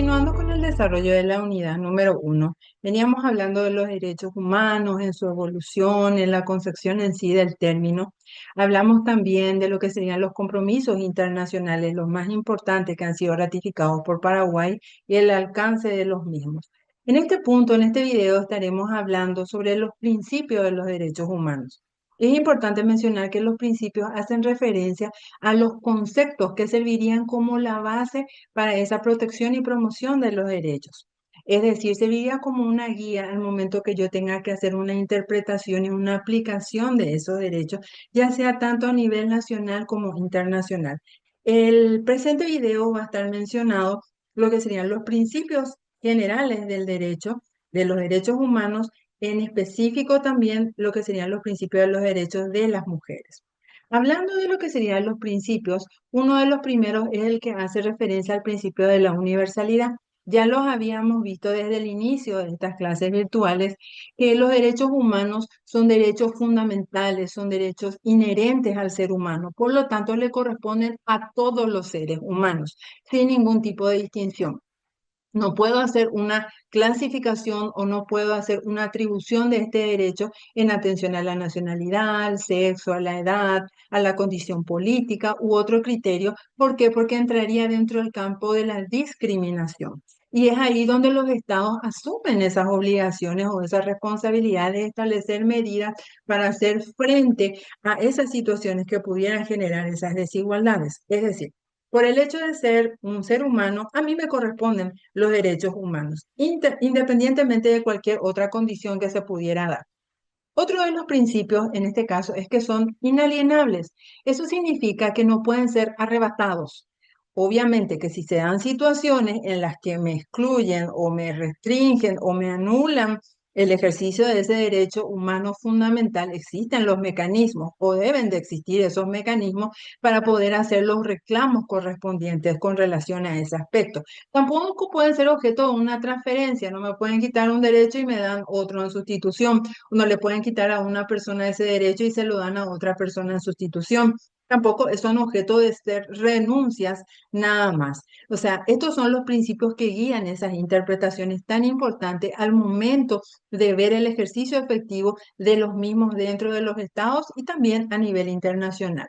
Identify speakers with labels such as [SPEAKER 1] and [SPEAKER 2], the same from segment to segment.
[SPEAKER 1] Continuando con el desarrollo de la unidad número uno, veníamos hablando de los derechos humanos en su evolución, en la concepción en sí del término. Hablamos también de lo que serían los compromisos internacionales, los más importantes que han sido ratificados por Paraguay y el alcance de los mismos. En este punto, en este video, estaremos hablando sobre los principios de los derechos humanos. Es importante mencionar que los principios hacen referencia a los conceptos que servirían como la base para esa protección y promoción de los derechos. Es decir, serviría como una guía al momento que yo tenga que hacer una interpretación y una aplicación de esos derechos, ya sea tanto a nivel nacional como internacional. El presente video va a estar mencionado lo que serían los principios generales del derecho, de los derechos humanos, en específico también lo que serían los principios de los derechos de las mujeres. Hablando de lo que serían los principios, uno de los primeros es el que hace referencia al principio de la universalidad. Ya los habíamos visto desde el inicio de estas clases virtuales, que los derechos humanos son derechos fundamentales, son derechos inherentes al ser humano. Por lo tanto, le corresponden a todos los seres humanos, sin ningún tipo de distinción. No puedo hacer una clasificación o no puedo hacer una atribución de este derecho en atención a la nacionalidad, al sexo, a la edad, a la condición política u otro criterio. ¿Por qué? Porque entraría dentro del campo de la discriminación. Y es ahí donde los estados asumen esas obligaciones o esas responsabilidades de establecer medidas para hacer frente a esas situaciones que pudieran generar esas desigualdades. Es decir, por el hecho de ser un ser humano, a mí me corresponden los derechos humanos, independientemente de cualquier otra condición que se pudiera dar. Otro de los principios en este caso es que son inalienables. Eso significa que no pueden ser arrebatados. Obviamente que si se dan situaciones en las que me excluyen o me restringen o me anulan el ejercicio de ese derecho humano fundamental, existen los mecanismos o deben de existir esos mecanismos para poder hacer los reclamos correspondientes con relación a ese aspecto. Tampoco pueden ser objeto de una transferencia, no me pueden quitar un derecho y me dan otro en sustitución. No le pueden quitar a una persona ese derecho y se lo dan a otra persona en sustitución. Tampoco son objeto de ser renuncias, nada más. O sea, estos son los principios que guían esas interpretaciones tan importantes al momento de ver el ejercicio efectivo de los mismos dentro de los estados y también a nivel internacional.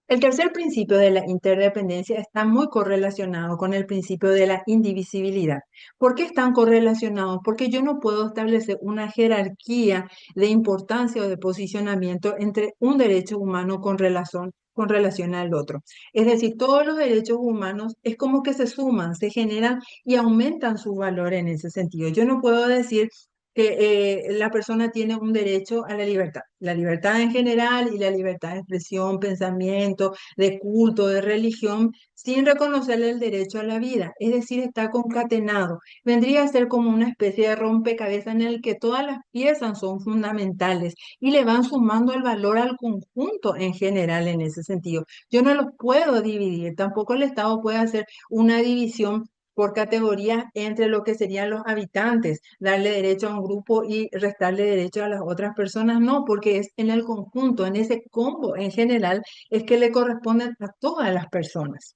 [SPEAKER 1] El tercer principio de la interdependencia está muy correlacionado con el principio de la indivisibilidad. ¿Por qué están correlacionados? Porque yo no puedo establecer una jerarquía de importancia o de posicionamiento entre un derecho humano con relación al otro. Es decir, todos los derechos humanos es como que se suman, se generan y aumentan su valor en ese sentido. Yo no puedo decir que la persona tiene un derecho a la libertad en general y la libertad de expresión, pensamiento, de culto, de religión, sin reconocerle el derecho a la vida. Es decir, está concatenado. Vendría a ser como una especie de rompecabezas en el que todas las piezas son fundamentales y le van sumando el valor al conjunto en general en ese sentido. Yo no los puedo dividir, tampoco el Estado puede hacer una división por categorías entre lo que serían los habitantes, darle derecho a un grupo y restarle derecho a las otras personas, no, porque es en el conjunto, en ese combo en general, es que le corresponden a todas las personas.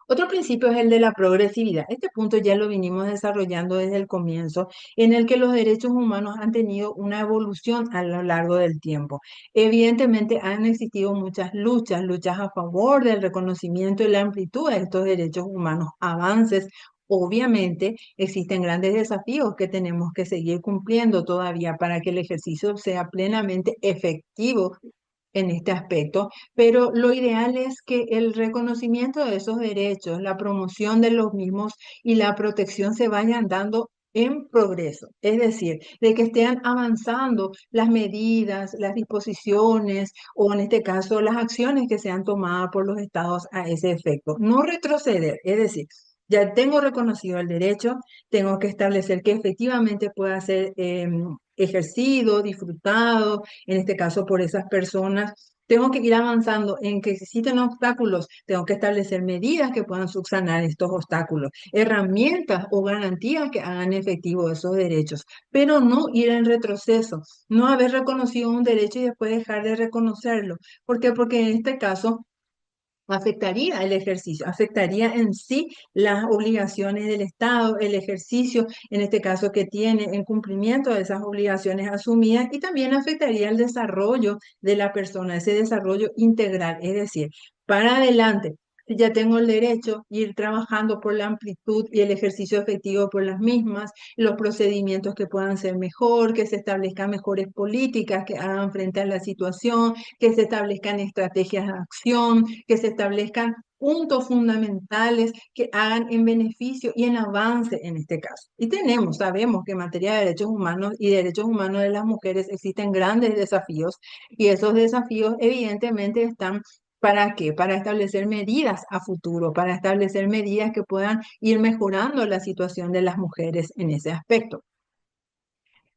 [SPEAKER 1] Otro principio es el de la progresividad. Este punto ya lo vinimos desarrollando desde el comienzo, en el que los derechos humanos han tenido una evolución a lo largo del tiempo. Evidentemente han existido muchas luchas, luchas a favor del reconocimiento y la amplitud de estos derechos humanos, avances. Obviamente existen grandes desafíos que tenemos que seguir cumpliendo todavía para que el ejercicio sea plenamente efectivo en este aspecto, pero lo ideal es que el reconocimiento de esos derechos, la promoción de los mismos y la protección se vayan dando en progreso, es decir, de que estén avanzando las medidas, las disposiciones o en este caso las acciones que sean tomadas por los estados a ese efecto. No retroceder, es decir, ya tengo reconocido el derecho, tengo que establecer que efectivamente pueda ser ejercido, disfrutado, en este caso por esas personas. Tengo que ir avanzando en que existen obstáculos, tengo que establecer medidas que puedan subsanar estos obstáculos, herramientas o garantías que hagan efectivo esos derechos, pero no ir en retroceso, no haber reconocido un derecho y después dejar de reconocerlo. ¿Por qué? Porque en este caso afectaría el ejercicio, afectaría en sí las obligaciones del Estado, el ejercicio, en este caso que tiene en cumplimiento de esas obligaciones asumidas y también afectaría el desarrollo de la persona, ese desarrollo integral, es decir, para adelante. Si ya tengo el derecho a ir trabajando por la amplitud y el ejercicio efectivo por las mismas, los procedimientos que puedan ser mejor, que se establezcan mejores políticas que hagan frente a la situación, que se establezcan estrategias de acción, que se establezcan puntos fundamentales que hagan en beneficio y en avance en este caso. Y sabemos que en materia de derechos humanos y derechos humanos de las mujeres existen grandes desafíos y esos desafíos evidentemente están. ¿Para qué? Para establecer medidas a futuro, para establecer medidas que puedan ir mejorando la situación de las mujeres en ese aspecto.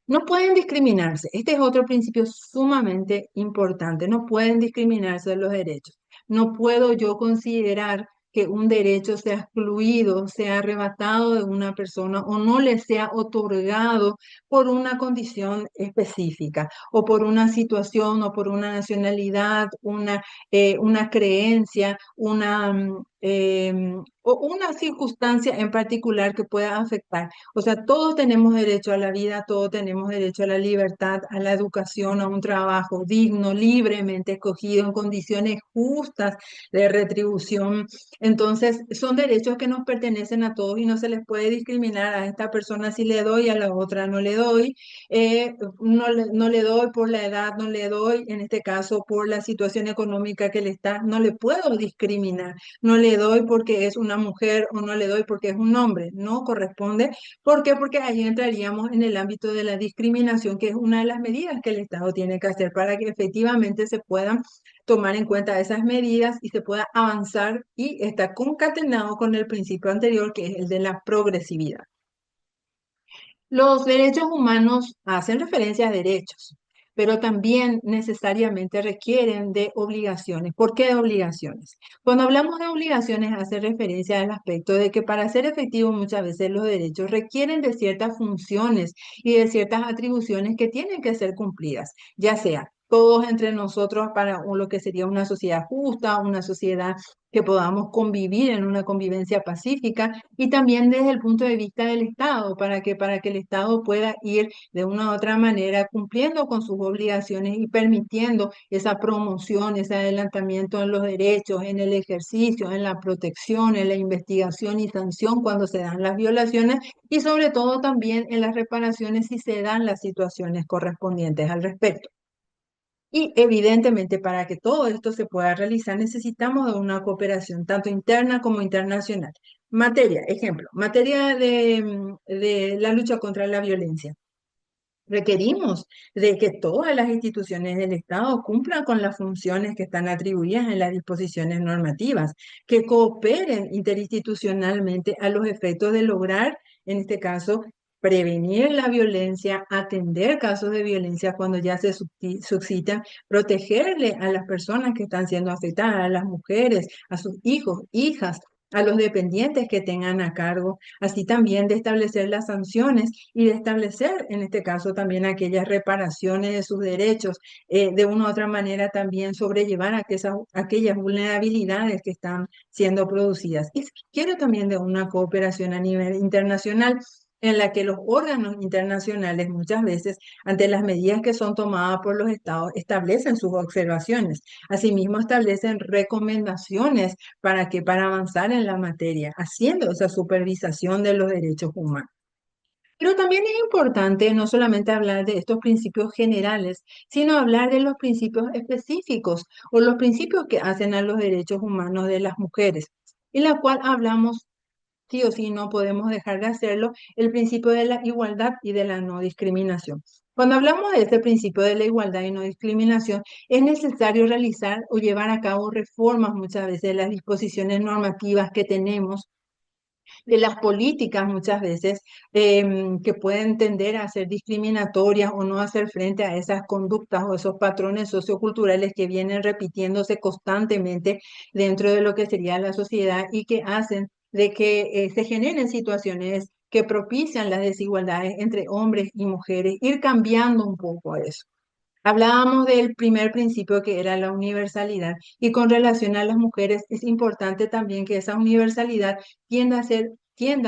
[SPEAKER 1] No pueden discriminarse. Este es otro principio sumamente importante. No pueden discriminarse los derechos. No puedo yo considerar que un derecho sea excluido, sea arrebatado de una persona o no le sea otorgado por una condición específica o por una situación o por una nacionalidad, una creencia, o una circunstancia en particular que pueda afectar. O sea, todos tenemos derecho a la vida, todos tenemos derecho a la libertad, a la educación, a un trabajo digno, libremente escogido, en condiciones justas de retribución. Entonces, son derechos que nos pertenecen a todos y no se les puede discriminar a esta persona si le doy, a la otra no le doy. No le doy por la edad, no le doy, en este caso, por la situación económica que le está, no le puedo discriminar. No le doy porque es una mujer o no le doy porque es un hombre. No corresponde. ¿Por qué? Porque ahí entraríamos en el ámbito de la discriminación, que es una de las medidas que el Estado tiene que hacer para que efectivamente se puedan tomar en cuenta esas medidas y se pueda avanzar y está concatenado con el principio anterior, que es el de la progresividad. Los derechos humanos hacen referencia a derechos, pero también necesariamente requieren de obligaciones. ¿Por qué de obligaciones? Cuando hablamos de obligaciones hace referencia al aspecto de que para ser efectivos muchas veces los derechos requieren de ciertas funciones y de ciertas atribuciones que tienen que ser cumplidas, ya sea todos entre nosotros para lo que sería una sociedad justa, una sociedad que podamos convivir en una convivencia pacífica y también desde el punto de vista del Estado, para que el Estado pueda ir de una u otra manera cumpliendo con sus obligaciones y permitiendo esa promoción, ese adelantamiento en los derechos, en el ejercicio, en la protección, en la investigación y sanción cuando se dan las violaciones y sobre todo también en las reparaciones si se dan las situaciones correspondientes al respecto. Y evidentemente para que todo esto se pueda realizar necesitamos de una cooperación tanto interna como internacional. Materia de la lucha contra la violencia. Requerimos de que todas las instituciones del Estado cumplan con las funciones que están atribuidas en las disposiciones normativas, que cooperen interinstitucionalmente a los efectos de lograr, en este caso, prevenir la violencia, atender casos de violencia cuando ya se suscitan, protegerle a las personas que están siendo afectadas, a las mujeres, a sus hijos, hijas, a los dependientes que tengan a cargo, así también de establecer las sanciones y de establecer, en este caso, también aquellas reparaciones de sus derechos, de una u otra manera también sobrellevar aquellas vulnerabilidades que están siendo producidas. Y quiero también de una cooperación a nivel internacional en la que los órganos internacionales muchas veces, ante las medidas que son tomadas por los estados, establecen sus observaciones. Asimismo, establecen recomendaciones para avanzar en la materia, haciendo esa supervisación de los derechos humanos. Pero también es importante no solamente hablar de estos principios generales, sino hablar de los principios específicos o los principios que hacen a los derechos humanos de las mujeres, en la cual hablamos sí o sí, no podemos dejar de hacerlo, el principio de la igualdad y de la no discriminación. Cuando hablamos de este principio de la igualdad y no discriminación, es necesario realizar o llevar a cabo reformas muchas veces de las disposiciones normativas que tenemos, de las políticas muchas veces que pueden tender a ser discriminatorias o no hacer frente a esas conductas o esos patrones socioculturales que vienen repitiéndose constantemente dentro de lo que sería la sociedad y que hacen de que se generen situaciones que propician las desigualdades entre hombres y mujeres, ir cambiando un poco eso. Hablábamos del primer principio que era la universalidad y con relación a las mujeres es importante también que esa universalidad tienda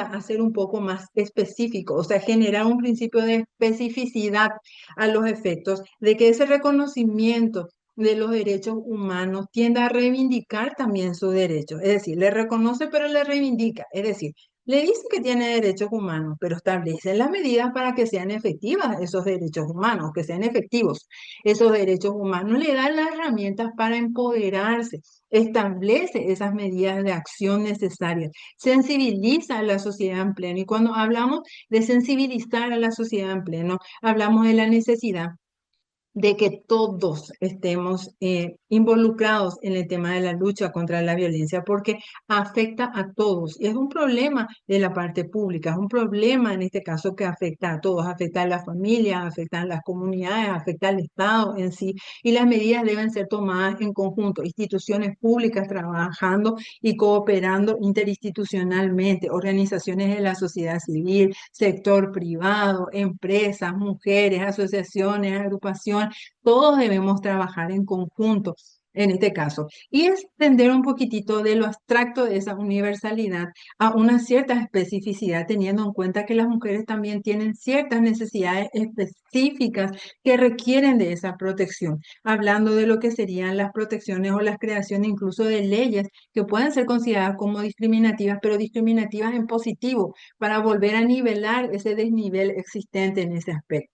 [SPEAKER 1] a ser un poco más específico, o sea, generar un principio de especificidad a los efectos de que ese reconocimiento de los derechos humanos tienda a reivindicar también sus derechos, es decir, le reconoce pero le reivindica, es decir, le dice que tiene derechos humanos, pero establece las medidas para que sean efectivas esos derechos humanos, que sean efectivos esos derechos humanos, le da las herramientas para empoderarse, establece esas medidas de acción necesarias, sensibiliza a la sociedad en pleno. Y cuando hablamos de sensibilizar a la sociedad en pleno, hablamos de la necesidad de que todos estemos involucrados en el tema de la lucha contra la violencia, porque afecta a todos. Es un problema de la parte pública, es un problema en este caso que afecta a todos, afecta a las familias, afecta a las comunidades, afecta al Estado en sí, y las medidas deben ser tomadas en conjunto, instituciones públicas trabajando y cooperando interinstitucionalmente, organizaciones de la sociedad civil, sector privado, empresas, mujeres, asociaciones, agrupaciones, todos debemos trabajar en conjunto en este caso y extender un poquitito de lo abstracto de esa universalidad a una cierta especificidad, teniendo en cuenta que las mujeres también tienen ciertas necesidades específicas que requieren de esa protección, hablando de lo que serían las protecciones o las creaciones incluso de leyes que pueden ser consideradas como discriminativas, pero discriminativas en positivo, para volver a nivelar ese desnivel existente en ese aspecto.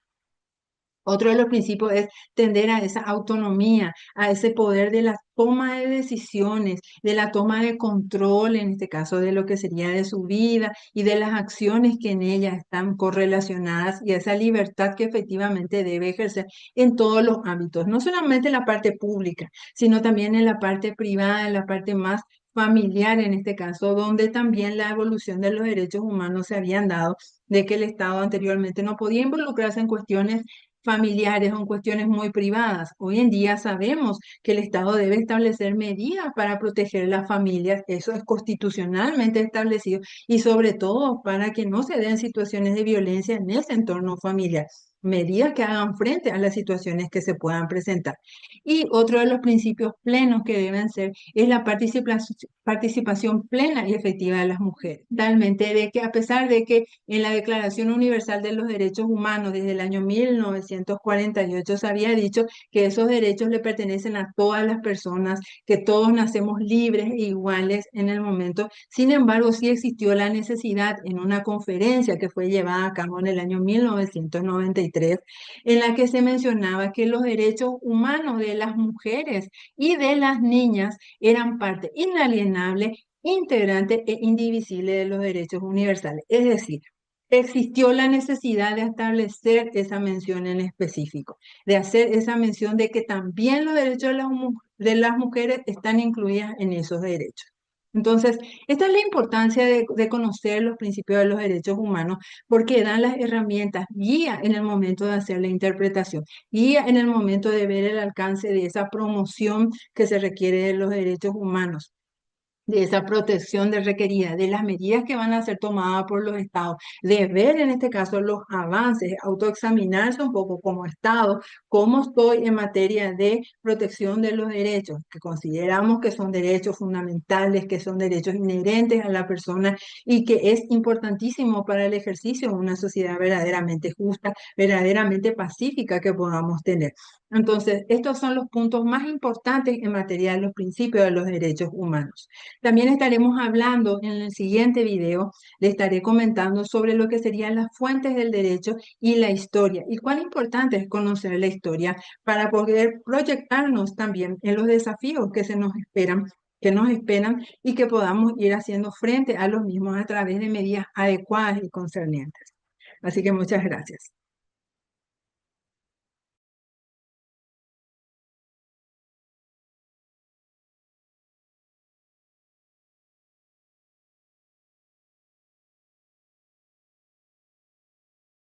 [SPEAKER 1] Otro de los principios es tender a esa autonomía, a ese poder de la toma de decisiones, de la toma de control, en este caso de lo que sería de su vida y de las acciones que en ella están correlacionadas y a esa libertad que efectivamente debe ejercer en todos los ámbitos, no solamente en la parte pública, sino también en la parte privada, en la parte más familiar, en este caso, donde también la evolución de los derechos humanos se habían dado, de que el Estado anteriormente no podía involucrarse en cuestiones familiares o en cuestiones muy privadas. Hoy en día sabemos que el Estado debe establecer medidas para proteger las familias, eso es constitucionalmente establecido, y sobre todo para que no se den situaciones de violencia en ese entorno familiar. Medidas que hagan frente a las situaciones que se puedan presentar. Y otro de los principios plenos que deben ser es la participación plena y efectiva de las mujeres. Realmente de que a pesar de que en la Declaración Universal de los Derechos Humanos desde el año 1948 se había dicho que esos derechos le pertenecen a todas las personas, que todos nacemos libres e iguales en el momento. Sin embargo, sí existió la necesidad en una conferencia que fue llevada a cabo en el año 1993, en la que se mencionaba que los derechos humanos de las mujeres y de las niñas eran parte inalienable, integrante e indivisible de los derechos universales. Es decir, existió la necesidad de establecer esa mención en específico, de hacer esa mención de que también los derechos de las mujeres están incluidas en esos derechos. Entonces, esta es la importancia de conocer los principios de los derechos humanos porque dan las herramientas, guía en el momento de hacer la interpretación, guía en el momento de ver el alcance de esa promoción que se requiere de los derechos humanos, de esa protección de requerida, de las medidas que van a ser tomadas por los estados, de ver en este caso los avances, autoexaminarse un poco como estado, cómo estoy en materia de protección de los derechos, que consideramos que son derechos fundamentales, que son derechos inherentes a la persona y que es importantísimo para el ejercicio de una sociedad verdaderamente justa, verdaderamente pacífica que podamos tener. Entonces, estos son los puntos más importantes en materia de los principios de los derechos humanos. También estaremos hablando en el siguiente video, le estaré comentando sobre lo que serían las fuentes del derecho y la historia y cuán importante es conocer la historia para poder proyectarnos también en los desafíos que nos esperan y que podamos ir haciendo frente a los mismos a través de medidas adecuadas y concernientes. Así que muchas gracias.